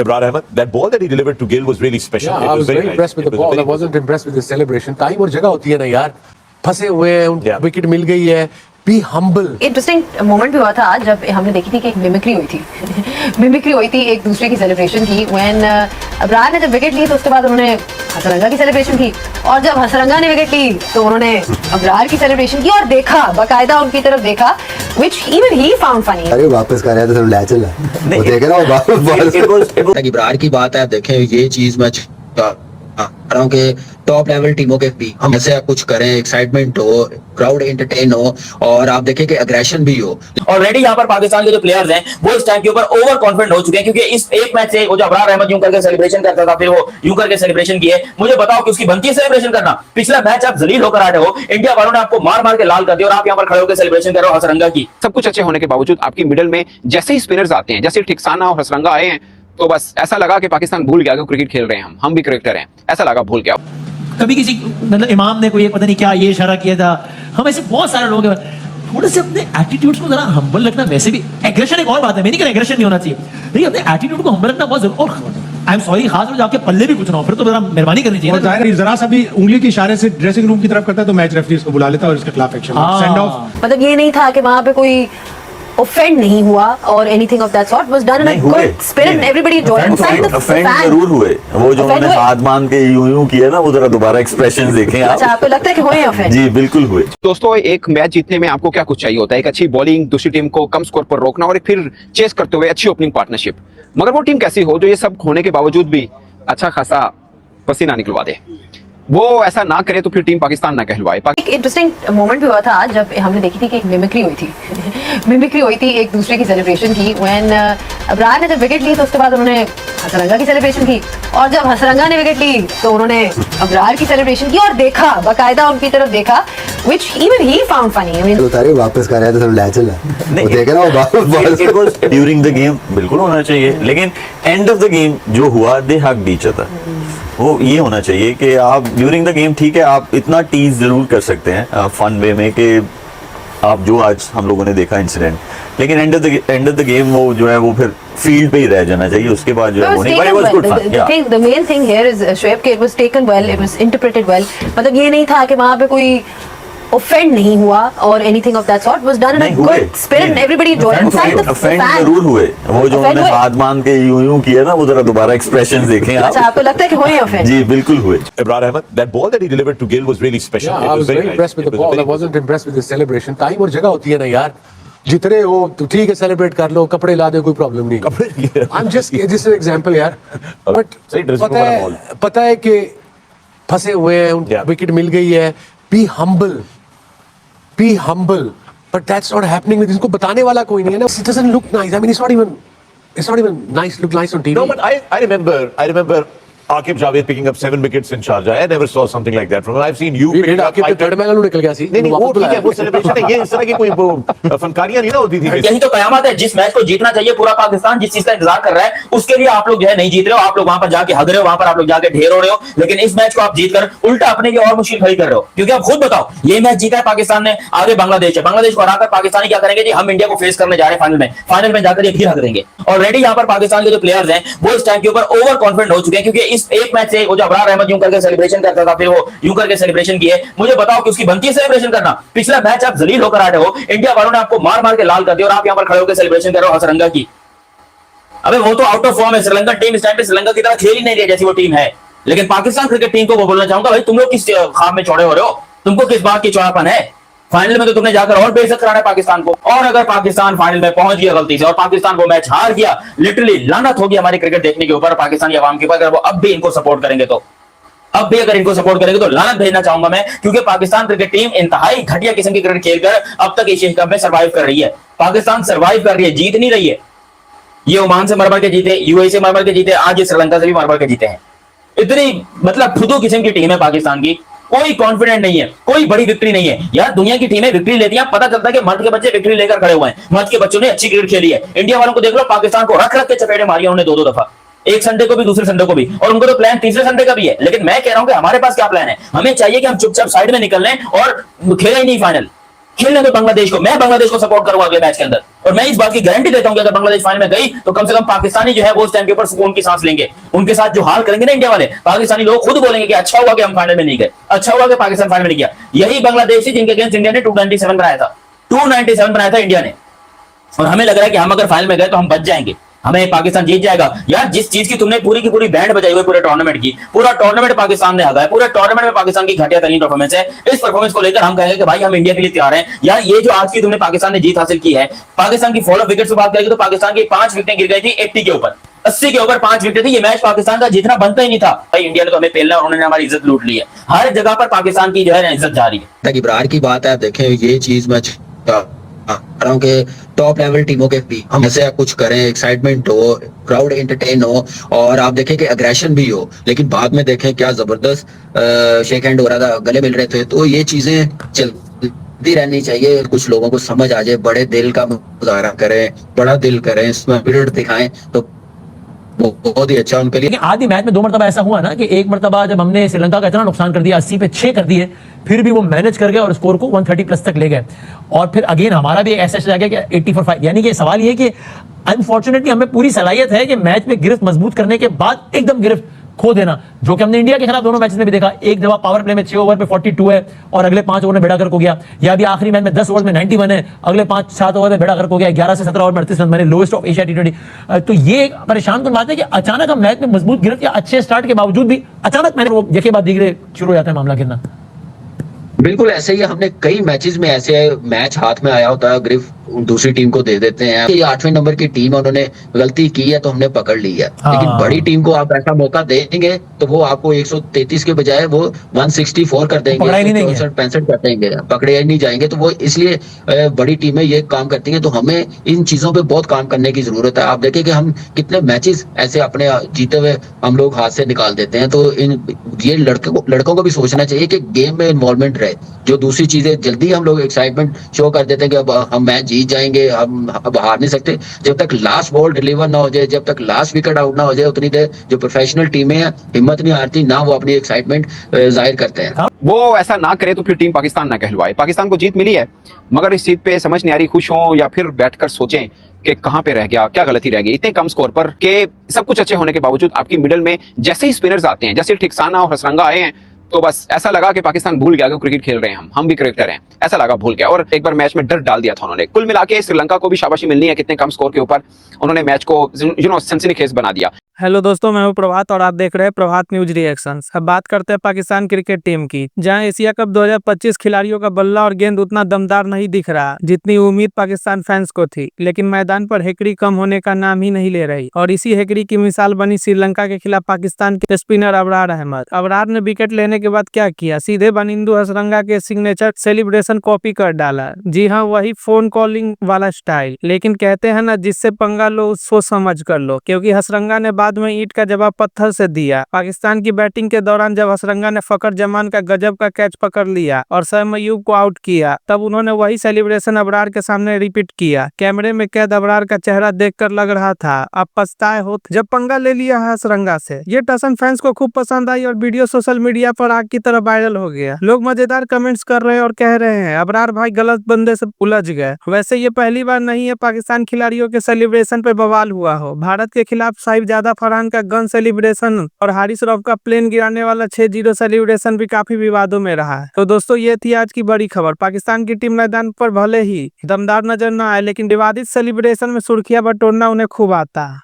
Imran Ahmed, that ball that he delivered to Gill was really special. Yeah, It I was very nice. impressed with the It was ball. I very wasn't impressed with the celebration. Time और जगह होती है ना यार, फंसे हुए हैं, Yeah. Wicket मिल गई है. Be humble. इंटरेस्टिंग मोमेंट भी हुआ था आज जब हमने देखी थी कि एक मिमिक्री हुई थी मिमिक्री हुई थी एक दूसरे की सेलिब्रेशन की. व्हेन अबरार ने जब विकेट ली तो उसके बाद उन्होंने हसरंगा की सेलिब्रेशन की, और जब हसरंगा ने विकेट ली तो उन्होंने अबरार की सेलिब्रेशन की और देखा, बाकायदा उनकी तरफ देखा, which even he found funny. अरे वापस कर रहा है तो सब ले चल रहा वो देख रहा हूँ वापस इब्रार की बात है. देखें ये चीज मैं रहा हूँ कि टॉप लेवल टीमों के भी हम ऐसे कुछ करें, एक्साइटमेंट हो, क्राउड एंटरटेन हो, और आप देखें कि अग्रेशन भी हो. ऑलरेडी यहाँ पर पाकिस्तान के जो प्लेयर्स हैं वो इस टाइम के ऊपर ओवर कॉन्फिडेंट हो चुके हैं, क्योंकि इस एक मैच से वो जो अबरार अहमद यूं करके सेलिब्रेशन करता था, फिर वो यूं करके सेलिब्रेशन किए. मुझे बताओ कि उसकी बनती है सेलिब्रेशन करना? पिछला मैच आप जलील होकर आए हो, इंडिया वालों ने आपको मार मार के लाल कर दिया और आप यहाँ पर खड़े होकर सेलिब्रेशन कर रहे हो हसरंगा की. सब कुछ अच्छे होने के बावजूद आपकी मिडल में जैसे ही स्पिनर्स आते हैं, जैसे ठिकसाना और हसरंगा आए हैं, तो बस ऐसा लगा कि पाकिस्तान भूल गया कि क्रिकेट खेल रहे हैं. हम भी क्रिकेटर हैं, ऐसा लगा, भूल गया. कभी किसी मतलब इमाम ने कोई पता नहीं क्या ये इशारा किया था. हम ऐसे बहुत सारे लोग हैं, थोड़े से अपने एटीट्यूड्स को जरा हम्बल रखना. वैसे भी एग्रेशन एक और बात है, मैं नहीं कह रहा एग्रेशन नहीं होना चाहिए, लेकिन अपने एटीट्यूड को हम्बल रखना बहुत जरूरी. और आई एम सॉरी, खास तौर से आपके पल्ले भी कुछ ना हो, फिर तो जरा मेहरबानी करनी चाहिए. और जाहिर है जरा सा भी उंगली के इशारे से ड्रेसिंग रूम की तरफ करता है तो मैच रेफरी इसको बुला लेता है और इसके खिलाफ एक्शन, सेंड ऑफ. मतलब ये नहीं था कि वहां पे कोई ऑफेंड नहीं हुआ और anything of that sort was done in a good spirit and everybody enjoyed. Offend जरूर हुए, वो जो उन्होंने हाथ बांध के यूं किया ना, वो जरा दोबारा एक्सप्रेशन देखें आप. अच्छा, आपको लगता है कि हुए ऑफेंड? जी बिल्कुल हुए. दोस्तों, एक मैच जीतने में आपको क्या कुछ चाहिए होता है? एक अच्छी बॉलिंग, दूसरी टीम को कम स्कोर पर रोकना, और एक फिर चेस करते हुए अच्छी ओपनिंग पार्टनरशिप. मगर वो टीम कैसी हो जो ये सब होने के बावजूद भी अच्छा खासा पसीना निकलवा दे. वो ऐसा ना करे तो फिर टीम पाकिस्तान ना कहलवाए. एक इंटरेस्टिंग मोमेंट भी हुआ था आज जब हमने देखी थी कि एक मिमिक्री हुई थी मिमिक्री हुई थी एक दूसरे की सेलिब्रेशन की. व्हेन अबरार ने जब विकेट ली तो उसके बाद उन्होंने हसरंगा की सेलिब्रेशन की, और जब हसरंगा ने विकेट ली तो उन्होंने अबरार की सेलिब्रेशन की और देखा, बाकायदा उनकी तरफ देखा, which even he found funny. I mean, अरे वापस कर रहा है तो सब ले चल रहा वो देख रहा हूँ वापस. It was during the game, बिल्कुल होना चाहिए, लेकिन एंड ऑफ द गेम जो हुआ, दे हग्ड ईच अदर. वो ये होना चाहिए कि आप ड्यूरिंग द गेम, ठीक है, आप इतना टीज जरूर कर सकते हैं फन वे में कि आप जो आज हम लोगों ने देखा इंसिडेंट, लेकिन एंड ऑफ द गेम वो जो है वो फिर फील्ड पे ही रह जाना चाहिए. उसके बाद जो है वो नहीं. But it was good fun. Yeah. The main thing here is Shoaib कि it was taken well, it was interpreted well. मतलब ये नहीं था कि वहाँ पे कोई ऑफेंड नहीं हुआ और anything of that sort was done in a good spirit and everybody enjoyed. Offend जरूर हुए, वो जो उन्होंने हाथ बांध के यूं किया ना, वो जरा दोबारा एक्सप्रेशन देखें आप. अच्छा, आपको लगता है कि हुए ऑफेंड? जी बिल्कुल हुए. Imran Ahmed, that ball that he delivered to Gill was really special. Yeah, It I was very nice. impressed with the It was ball. I very wasn't impressed with the celebration. Time और जगह होती है ना यार, जितने हो तो ठीक है, सेलिब्रेट कर लो, कपड़े ला दे, कोई प्रॉब्लम नहीं. I'm just this is an example यार. But सही dressing room वाला ball. पता है कि फंसे हुए हैं, विकेट मिल गई है. Be humble. But that's not happening with. इसको बताने वाला कोई नहीं है ना. It doesn't look nice. I mean, it's not even look nice on TV. No, but I remember Aqib Javed picking up 7 wickets in Sharjah. I never saw something like that from him. I've seen you picking up 5 third match निकल गया सी. नहीं वो ठीक है, वो celebration है. ये इस तरह की कोई फनकारियां नहीं ना होती थी. यही तो कयामत है. जिस मैच को जीतना चाहिए पूरा पाकिस्तान, जिस चीज का इंतजार कर रहा है, उसके लिए आप लोग जो है नहीं जीत रहे हो. आप लोग वहां पर जाके हग रहे हो, वहां पर आप लोग जाके ढेर हो रहे हो, लेकिन इस मैच को आप जीत कर उल्टा अपने लिए और मुश्किल खड़ी कर रहे हो. क्योंकि आप खुद बताओ, ये मैच जीता है पाकिस्तान ने, आगे बांग्लादेश है. बांग्लादेश को हराकर पाकिस्तानी क्या करेंगे जी? हम इंडिया को फेस करने जा रहे हैं फाइनल में जाकर ये फिर हक देंगे. ऑलरेडी यहाँ पर पाकिस्तान के जो प्लेयर्स हैं वो इस टाइम के ऊपर ओवर कॉन्फिडेंट हो चुके हैं, क्योंकि इस एक मैच से अबरार अहमद यूं करके सेलिब्रेशन करता था, फिर वो यूं करके सेलिब्रेशन किए. मुझे बताओ कि उसकी बनती है सेलिब्रेशन करना? पिछला मैच आप जलील होकर आए हो, इंडिया वालों ने आपको मार मार के लाल कर दिया और आप यहां पर खड़े होकर सेलिब्रेशन कर रहे हो हसरंगा की. अबे वो तो आउट ऑफ फॉर्म है. श्रीलंका टीम इस टाइम पे श्रीलंका की तरह खेल ही नहीं रही जैसी वो टीम है. लेकिन पाकिस्तान क्रिकेट टीम को वो बोलना चाहूंगा, भाई तुम लोग किस ख्वाब में चौड़े हो रहे हो? तुमको किस बात की चौड़ापन है? फाइनल में तो तुमने जाकर और बेइज्जत कराना है पाकिस्तान को. और अगर पाकिस्तान फाइनल में पहुंच गया गलती से और पाकिस्तान वो मैच हार गया, लिटरली लानत होगी हमारी क्रिकेट देखने के ऊपर, पाकिस्तानी अवाम के ऊपर. अगर वो अब भी इनको सपोर्ट करेंगे तो लानत भेजना चाहूंगा मैं, क्योंकि पाकिस्तान क्रिकेट टीम इंतहाई घटिया किस्म की क्रिकेट खेलकर अब तक एशिया कप में सर्वाइव कर रही है. पाकिस्तान सर्वाइव कर रही है, जीत नहीं रही है. ये ओमान से मर के जीते, यूएई से मर के जीते, आज ये श्रीलंका से भी मर के जीते हैं. इतनी मतलब फुदू किस्म की टीम है पाकिस्तान की. कोई कॉन्फिडेंट नहीं है, कोई बड़ी विक्ट्री नहीं है यार. दुनिया की टीमें विक्ट्री लेती हैं, पता चलता है कि मर्द के बच्चे विक्ट्री लेकर खड़े हुए हैं. मर्द के बच्चों ने अच्छी क्रिकेट खेली है. इंडिया वालों को देख लो, पाकिस्तान को रख के चपेटे मारी उन्होंने 2-2 दफा, एक संडे को भी दूसरे संडे को भी, और उनको तो प्लान तीसरे संडे का भी है. लेकिन मैं कह रहा हूं कि हमारे पास क्या प्लान है? हमें चाहिए कि हम चुपचाप साइड में निकल लें और खेलें ही नहीं फाइनल. खेलने दो बांग्लादेश को, मैं बांग्लादेश को सपोर्ट करूंगा अगले मैच के अंदर। और मैं इस बात की गारंटी देता हूं कि अगर बांग्लादेश फाइनल में गई तो कम से कम पाकिस्तानी जो है वो उस टाइम के ऊपर सुकून की सांस लेंगे। उनके साथ जो हाल करेंगे ना इंडिया वाले, पाकिस्तानी लोग खुद बोलेंगे कि अच्छा हुआ कि हम फाइनल में नहीं गए, अच्छा हुआ कि पाकिस्तान फाइनल में नहीं गया। यही बांग्लादेश थी जिनके अगेंस्ट इंडिया ने 297 बनाया था, 297 बनाया था इंडिया ने। और हमें लग रहा है कि हम अगर फाइनल में गए तो हम बच जाएंगे, हमें पाकिस्तान जीत जाएगा। यार जिस चीज की तुमने पूरी की पूरी बैंड बजाई हुई पूरे टूर्नामेंट की, पूरा टूर्नामेंट पाकिस्तान ने हगा है, पूरे टूर्नामेंट में पाकिस्तान की घटिया तरीन परफॉर्मेंस है। इस परफॉर्मेंस को लेकर हम कहेंगे कि भाई हम इंडिया के लिए तैयार हैं। यार ये जो आज की तुमने पाकिस्तान ने जीत हासिल की है, पाकिस्तान की फॉलो विकेट से बात करेंगे तो पाकिस्तान की 5 विकेटें गिर गई थी 80 के ऊपर, 80 के ऊपर 5 विकेट थी। ये मैच पाकिस्तान का जीतना बनता ही नहीं था। भाई इंडिया ने तो हमें पेलना, उन्होंने हमारी इज्जत लूट ली है। हर जगह पर पाकिस्तान की जो है इज्जत जा रही है। तक इब्रार की बात है, देखें ये चीज मैं रहा हूं कि टॉप लेवल टीमों के भी हम ऐसे कुछ करें, एक्साइटमेंट हो, क्राउड एंटरटेन हो, और आप देखें कि अग्रेशन भी हो, लेकिन बाद में देखें क्या जबरदस्त शेक हैंड हो रहा था, गले मिल रहे थे। तो ये चीजें चलती रहनी चाहिए। कुछ लोगों को समझ आ जाए, बड़े दिल का मुजाहरा करें, बड़ा दिल करें, स्पिरिट दिखाएं, तो बहुत ही अच्छा उनके लिए। लेकिन आधी मैच में 2 मरतबा ऐसा हुआ ना कि एक मरतबा जब हमने श्रीलंका का इतना नुकसान कर दिया, 80 पे 6 कर दिए, फिर भी वो मैनेज कर गए और स्कोर को 130 प्लस तक ले गए। और फिर अगेन हमारा भी ऐसा आ गया कि 80 for 5। यानी कि सवाल ये कि अनफॉर्चुनेटली हमें पूरी सलाहियत है कि मैच में गिरफ्त मजबूत करने के बाद एकदम गिरफ्त खो देना, जो कि हमने इंडिया के खिलाफ दोनों मैचेस में भी देखा। एक दफा पावर प्ले में 6 ओवर पे 42 है और अगले 5 ओवर में बेड़ा गर्क हो गया, या अभी आखिरी मैच में 10 ओवर में 91 है, अगले 5-7 ओवर में बेड़ा गर्क हो गया, 11 से 17 ओवर में 38 रन, मैंने लोएस्ट ऑफ एशिया T20। तो ये परेशान तो बात है कि अचानक हम मैच में मजबूत गिरफ्त या अच्छे स्टार्ट के बावजूद भी अचानक मैंने वो देखे बाद दिगरे शुरू हो जाता है मामला गिरना। बिल्कुल ऐसे ही हमने कई मैचेस में ऐसे मैच हाथ में आया होता है, गिरफ्त दूसरी टीम को दे देते हैं। ये 8वें नंबर की टीम उन्होंने गलती की है तो हमने पकड़ ली है, लेकिन बड़ी टीम को आप ऐसा मौका देंगे तो वो आपको 133 के बजाय वो 164 कर देंगे, 64-65 कर देंगे, पकड़े ही नहीं जाएंगे। तो वो इसलिए बड़ी टीमें ये काम करती हैं। तो हमें इन चीजों पे बहुत काम करने की जरूरत है। आप देखें कि हम कितने मैचेस ऐसे अपने जीते हुए हम लोग हाथ से निकाल देते हैं। तो ये लड़कों को भी सोचना चाहिए कि गेम में इन्वॉल्वमेंट रहे। जो दूसरी चीजें जल्दी हम लोग एक्साइटमेंट शो कर देते हैं कि अब हम मैच जीत जाएंगे, हम अब हार नहीं सकते। जब तक लास्ट बॉल डिलीवर ना हो जाए, जब तक लास्ट विकेट आउट ना हो जाए, उतनी देर जो प्रोफेशनल टीमें हैं हिम्मत नहीं हारती, ना वो अपनी एक्साइटमेंट जाहिर करते हैं। वो ऐसा ना करे तो फिर टीम पाकिस्तान ना कहलवाए। पाकिस्तान को जीत मिली है, मगर इस जीत पे समझ नहीं आ रही खुश हो या फिर बैठकर सोचें कि कहां पे रह गया, क्या गलती रह गई इतने कम स्कोर पर, के सब कुछ अच्छे होने के बावजूद आपकी मिडल में जैसे ही स्पिनर्स आते हैं, जैसे ठिकसाना और हसरंगा आए हैं, तो बस ऐसा लगा कि पाकिस्तान भूल गया कि क्रिकेट खेल रहे हैं, हम भी क्रिकेटर हैं, ऐसा लगा, भूल गया। और एक बार मैच में डर डाल दिया था उन्होंने। कुल मिला के श्रीलंका को भी शाबाशी मिलनी है, कितने कम स्कोर के ऊपर उन्होंने मैच को सनसनीखेज बना दिया। हेलो दोस्तों, मैं हूं प्रभात और आप देख रहे हैं प्रभात न्यूज रिएक्शंस। अब बात करते हैं पाकिस्तान क्रिकेट टीम की, जहां एशिया कप 2025 खिलाड़ियों का बल्ला और गेंद उतना दमदार नहीं दिख रहा जितनी उम्मीद पाकिस्तान फैंस को थी। लेकिन मैदान पर हैकड़ी कम होने का नाम ही नहीं ले रही, और इसी हैकड़ी की मिसाल बनी श्रीलंका के खिलाफ पाकिस्तान के स्पिनर अबरार अहमद। अबरार ने विकेट लेने के बाद क्या किया, सीधे बनिंदु हसरंगा के सिग्नेचर सेलिब्रेशन कॉपी कर डाला। जी हाँ, वही फोन कॉलिंग वाला स्टाइल। लेकिन कहते हैं ना, जिससे पंगा लो सोच समझ कर लो, क्योंकि हसरंगा ने बाद में ईंट का जवाब पत्थर से दिया। पाकिस्तान की बैटिंग के दौरान जब हसरंगा ने फकर जमान का गजब का कैच पकड़ लिया और शोएब अय्यूब को आउट किया, तब उन्होंने वही सेलिब्रेशन अबरार के सामने रिपीट किया। कैमरे में कैद अबरार का चेहरा देखकर लग रहा था अब पछताए हो जब पंगा ले लिया हसरंगा से। ये टसन फैंस को खूब पसंद आई और वीडियो सोशल मीडिया पर आग की तरह वायरल हो गया। लोग मजेदार कमेंट्स कर रहे हैं और कह रहे हैं अबरार भाई गलत बंदे से उलझ गए। वैसे ये पहली बार नहीं है पाकिस्तान खिलाड़ियों के सेलिब्रेशन पे बवाल हुआ हो। भारत के खिलाफ साहिबजादा फरहान का गन सेलिब्रेशन और हारिस रऊफ का प्लेन गिराने वाला 6-0 सेलिब्रेशन भी काफी विवादों में रहा है। तो दोस्तों, ये थी आज की बड़ी खबर। पाकिस्तान की टीम मैदान पर भले ही दमदार नजर न आए, लेकिन विवादित सेलिब्रेशन में सुर्खियां बटोरना उन्हें खूब आता है।